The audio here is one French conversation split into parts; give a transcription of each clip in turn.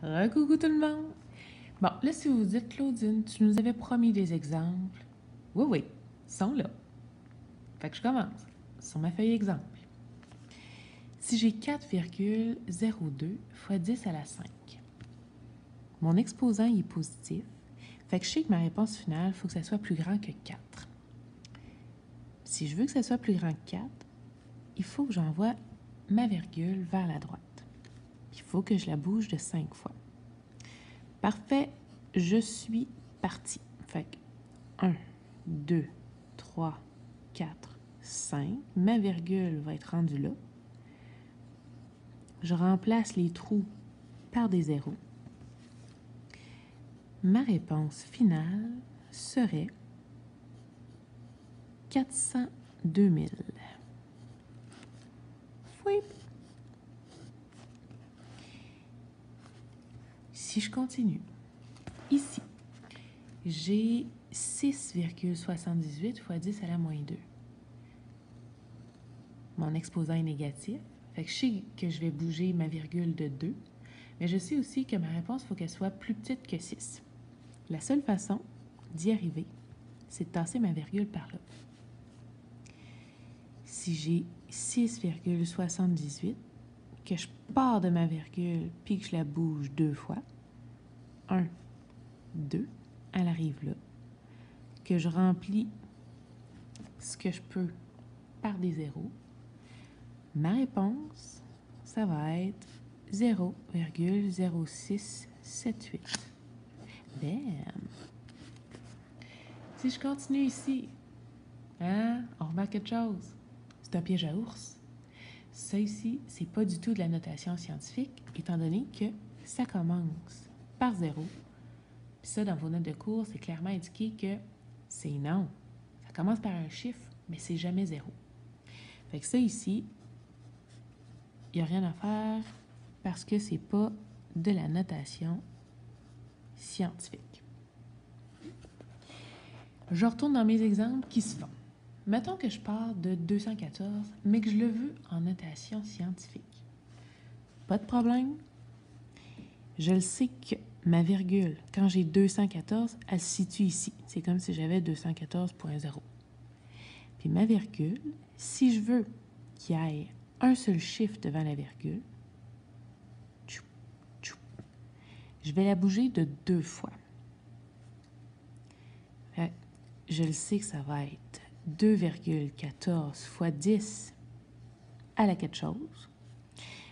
Recoucou tout le monde! Bon, là, si vous vous dites, Claudine, tu nous avais promis des exemples. Oui, oui, ils sont là. Fait que je commence sur ma feuille exemple. Si j'ai 4,02 fois 10 à la 5, mon exposant il est positif, fait que je sais que ma réponse finale, il faut que ça soit plus grand que 4. Si je veux que ça soit plus grand que 4, il faut que j'envoie ma virgule vers la droite. Il faut que je la bouge de 5 fois. Parfait, je suis partie. Fait que 1, 2, 3, 4, 5. Ma virgule va être rendue là. Je remplace les trous par des zéros. Ma réponse finale serait 402 000. Oui. Si je continue, ici, j'ai 6,78 fois 10 à la moins 2. Mon exposant est négatif, fait que je sais que je vais bouger ma virgule de 2, mais je sais aussi que ma réponse, il faut qu'elle soit plus petite que 6. La seule façon d'y arriver, c'est de tasser ma virgule par là. Si j'ai 6,78, que je pars de ma virgule puis que je la bouge 2 fois, 1, 2, elle arrive là, que je remplis ce que je peux par des zéros, ma réponse, ça va être 0,0678. Bam! Si je continue ici, on remarque quelque chose. C'est un piège à ours. Ça ici, c'est pas du tout de la notation scientifique, étant donné que ça commence par 0. Puis ça, dans vos notes de cours, c'est clairement indiqué que c'est non. Ça commence par un chiffre, mais c'est jamais 0. Fait que ça ici, il n'y a rien à faire parce que c'est pas de la notation scientifique. Je retourne dans mes exemples qui se font. Mettons que je pars de 214, mais que je le veux en notation scientifique. Pas de problème. Je le sais que ma virgule, quand j'ai 214, elle se situe ici. C'est comme si j'avais 214.0. Puis ma virgule, si je veux qu'il y ait un seul chiffre devant la virgule, je vais la bouger de 2 fois. Je le sais que ça va être 2,14 fois 10 à la quelque chose.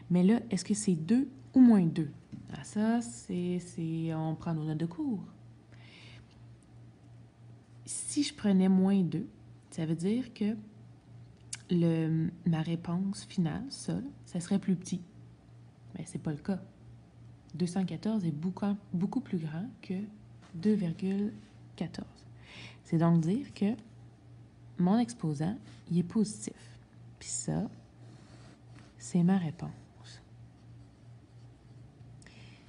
Mais là, est-ce que c'est 2 ou moins 2? Ah, ça, on prend nos notes de cours. Si je prenais moins 2, ça veut dire que ma réponse finale, ça serait plus petit. Mais ce n'est pas le cas. 214 est beaucoup plus grand que 2,14. C'est donc dire que mon exposant, il est positif. Puis ça, c'est ma réponse.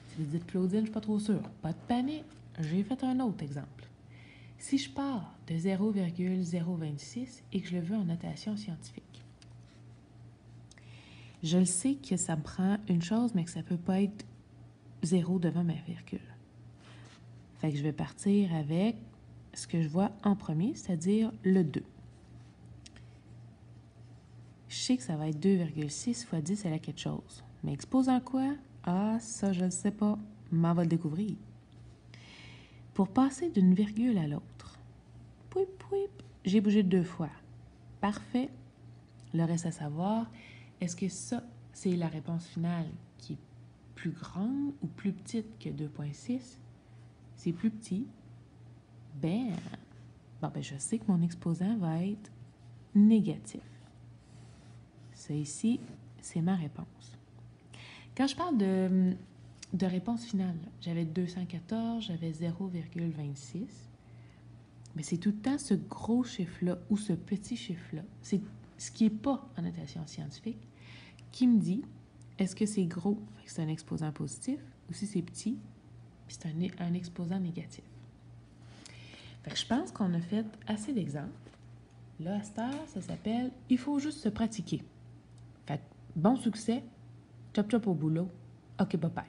Si vous dites Claudine, je ne suis pas trop sûre, pas de panique, j'ai fait un autre exemple. Si je pars de 0,026 et que je le veux en notation scientifique, je le sais que ça me prend une chose, mais que ça ne peut pas être 0 devant ma virgule. Fait que je vais partir avec ce que je vois en premier, c'est-à-dire le 2. Je sais que ça va être 2,6 fois 10 à la quelque chose. Mais exposant quoi? Ah, ça, je ne sais pas. M'en va le découvrir. Pour passer d'une virgule à l'autre, j'ai bougé 2 fois. Parfait. Le reste à savoir, est-ce que ça, c'est la réponse finale qui est plus grande ou plus petite que 2,6? C'est plus petit. Ben, je sais que mon exposant va être négatif. Ça ici, c'est ma réponse. Quand je parle de réponse finale, j'avais 214, j'avais 0,26. Mais c'est tout le temps ce gros chiffre-là ou ce petit chiffre-là. C'est ce qui n'est pas en notation scientifique qui me dit est-ce que c'est gros, c'est un exposant positif, ou si c'est petit, puis c'est un exposant négatif. Fait que je pense qu'on a fait assez d'exemples. Là, à cette heure, ça s'appelle « Il faut juste se pratiquer ». Fait que bon succès, chop chop au boulot. OK, bye bye.